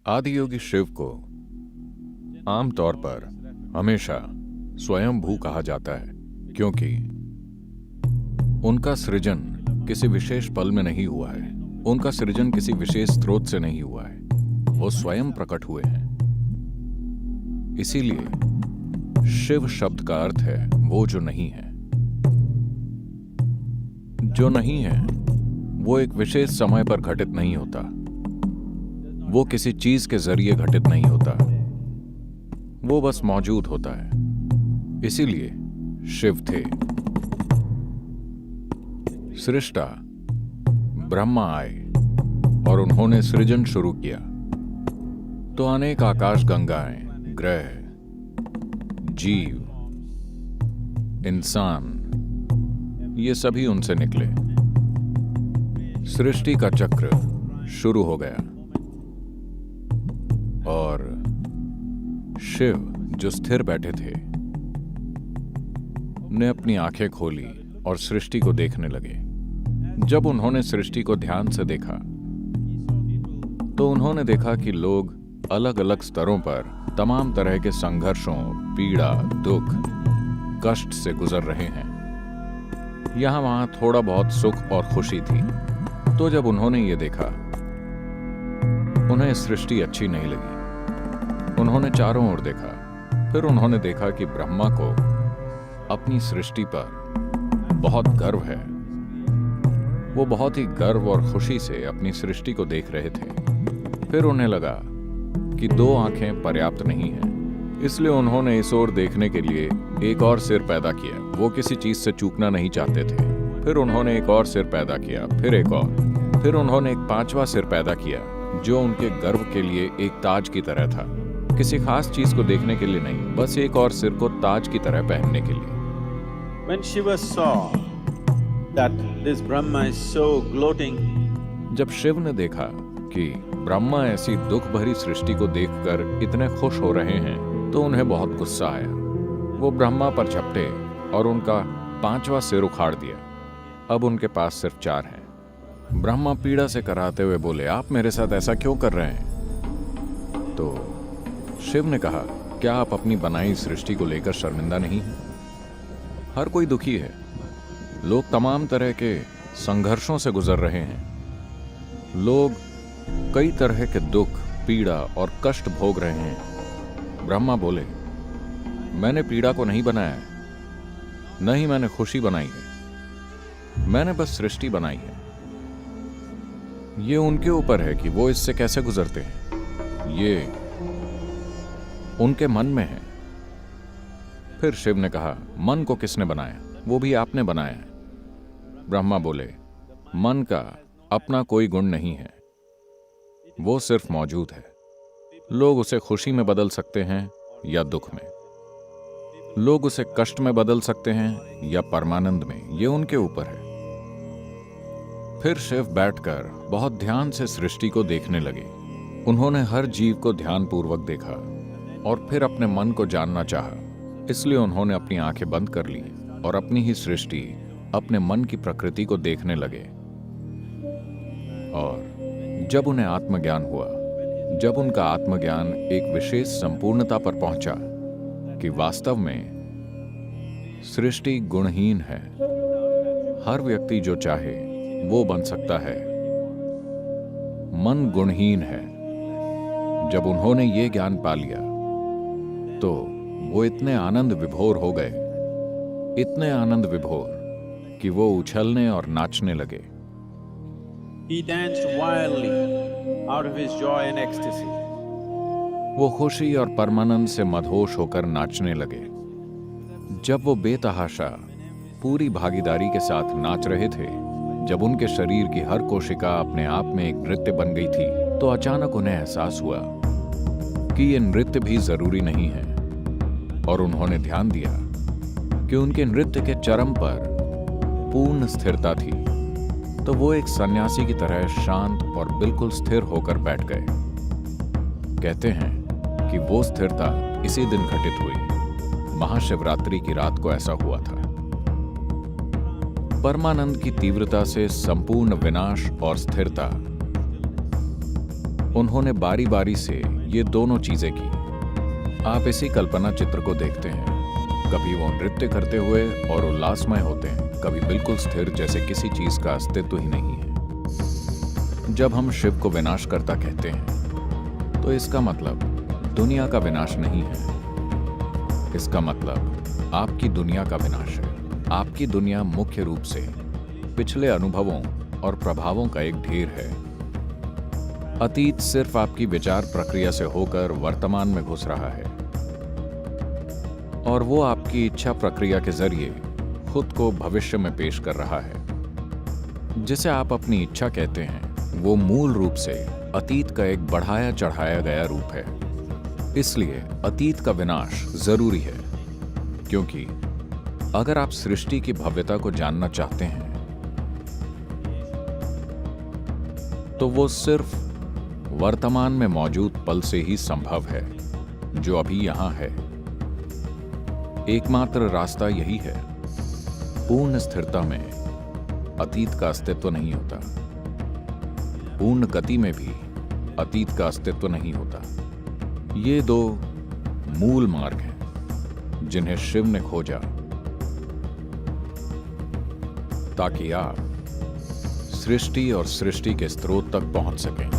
आदियोगी शिव को आमतौर पर हमेशा स्वयंभू कहा जाता है, क्योंकि उनका सृजन किसी विशेष पल में नहीं हुआ है, उनका सृजन किसी विशेष स्रोत से नहीं हुआ है, वो स्वयं प्रकट हुए हैं। इसीलिए शिव शब्द का अर्थ है वो जो नहीं है। जो नहीं है वो एक विशेष समय पर घटित नहीं होता, वो किसी चीज के जरिए घटित नहीं होता, वो बस मौजूद होता है। इसीलिए शिव थे। सृष्टा ब्रह्मा आए और उन्होंने सृजन शुरू किया, तो अनेक आकाश गंगाएं, ग्रह, जीव, इंसान, ये सभी उनसे निकले। सृष्टि का चक्र शुरू हो गया और शिव जो स्थिर बैठे थे ने अपनी आंखें खोली और सृष्टि को देखने लगे। जब उन्होंने सृष्टि को ध्यान से देखा तो उन्होंने देखा कि लोग अलग अलग स्तरों पर तमाम तरह के संघर्षों, पीड़ा, दुख, कष्ट से गुजर रहे हैं। यहां वहां थोड़ा बहुत सुख और खुशी थी। तो जब उन्होंने ये देखा, उन्हें सृष्टि अच्छी नहीं लगी। उन्होंने चारों ओर देखा, फिर उन्होंने देखा कि ब्रह्मा को अपनी सृष्टि पर बहुत गर्व है। वो बहुत ही गर्व और खुशी से अपनी सृष्टि को देख रहे थे। फिर उन्हें लगा कि दो आंखें पर्याप्त नहीं हैं, इसलिए उन्होंने इस ओर देखने के लिए एक और सिर पैदा किया। वो किसी चीज से चूकना नहीं चाहते थे। फिर उन्होंने एक और सिर पैदा किया, फिर एक और, फिर उन्होंने एक पांचवा सिर पैदा किया जो उनके गर्व के लिए एक ताज की तरह था। किसी खास चीज को देखने के लिए नहीं, बस एक और सिर को ताज की तरह पहनने के लिए। When Shiva saw that this Brahma is so gloating, जब शिव ने देखा कि ब्रह्मा ऐसी दुख भरी सृष्टि को देखकर इतने खुश हो रहे हैं, तो उन्हें बहुत गुस्सा आया। वो ब्रह्मा पर झपटे और उनका पांचवा सिर उखाड़ दिया। अब उनके पास सिर्फ चार हैं। ब्रह्मा पीड़ा से कराते हुए बोले, आप मेरे साथ ऐसा क्यों कर रहे हैं? तो शिव ने कहा, क्या आप अपनी बनाई सृष्टि को लेकर शर्मिंदा नहीं हैं? हर कोई दुखी है। लोग तमाम तरह के संघर्षों से गुजर रहे हैं। लोग कई तरह के दुख, पीड़ा और कष्ट भोग रहे हैं। ब्रह्मा बोले, मैंने पीड़ा को नहीं बनाया है, न ही मैंने खुशी बनाई है, मैंने बस सृष्टि बनाई है। ये उनके ऊपर है कि वो इससे कैसे गुजरते हैं, ये उनके मन में है। फिर शिव ने कहा, मन को किसने बनाया? वो भी आपने बनाया है। ब्रह्मा बोले, मन का अपना कोई गुण नहीं है, वो सिर्फ मौजूद है। लोग उसे खुशी में बदल सकते हैं या दुख में, लोग उसे कष्ट में बदल सकते हैं या परमानंद में, ये उनके ऊपर है। फिर शिव बैठकर बहुत ध्यान से सृष्टि को देखने लगे। उन्होंने हर जीव को ध्यानपूर्वक देखा और फिर अपने मन को जानना चाहा। इसलिए उन्होंने अपनी आंखें बंद कर ली और अपनी ही सृष्टि, अपने मन की प्रकृति को देखने लगे। और जब उन्हें आत्मज्ञान हुआ, जब उनका आत्मज्ञान एक विशेष संपूर्णता पर पहुंचा कि वास्तव में सृष्टि गुणहीन है, हर व्यक्ति जो चाहे वो बन सकता है, मन गुणहीन है। जब उन्होंने ये ज्ञान पा लिया तो वो इतने आनंद विभोर हो गए, इतने आनंद विभोर कि वो उछलने और नाचने लगे। he danced wildly out of his joy and ecstasy. वो खुशी और परमानंद से मदहोश होकर नाचने लगे। जब वो बेतहाशा पूरी भागीदारी के साथ नाच रहे थे, जब उनके शरीर की हर कोशिका अपने आप में एक नृत्य बन गई थी, तो अचानक उन्हें एहसास हुआ कि ये नृत्य भी जरूरी नहीं है। और उन्होंने ध्यान दिया कि उनके नृत्य के चरम पर पूर्ण स्थिरता थी। तो वो एक सन्यासी की तरह शांत और बिल्कुल स्थिर होकर बैठ गए। कहते हैं कि वो स्थिरता इसी दिन घटित हुई। महाशिवरात्रि की रात को ऐसा हुआ था। परमानंद की तीव्रता से संपूर्ण विनाश और स्थिरता उन्होंने बारी बारी से ये दोनों चीजें की। आप इसी कल्पना चित्र को देखते हैं, कभी वो नृत्य करते हुए और उल्लासमय होते हैं, कभी बिल्कुल स्थिर जैसे किसी चीज का अस्तित्व ही नहीं है। जब हम शिव को विनाशकर्ता कहते हैं तो इसका मतलब दुनिया का विनाश नहीं है, इसका मतलब आपकी दुनिया का विनाश है। आपकी दुनिया मुख्य रूप से पिछले अनुभवों और प्रभावों का एक ढेर है। अतीत सिर्फ आपकी विचार प्रक्रिया से होकर वर्तमान में घुस रहा है और वो आपकी इच्छा प्रक्रिया के जरिए खुद को भविष्य में पेश कर रहा है। जिसे आप अपनी इच्छा कहते हैं वो मूल रूप से अतीत का एक बढ़ाया चढ़ाया गया रूप है। इसलिए अतीत का विनाश जरूरी है, क्योंकि अगर आप सृष्टि की भव्यता को जानना चाहते हैं तो वो सिर्फ वर्तमान में मौजूद पल से ही संभव है, जो अभी यहां है। एकमात्र रास्ता यही है। पूर्ण स्थिरता में अतीत का अस्तित्व नहीं होता, पूर्ण गति में भी अतीत का अस्तित्व नहीं होता। ये दो मूल मार्ग हैं जिन्हें शिव ने खोजा ताकि आप सृष्टि और सृष्टि के स्रोत तक पहुंच सकें।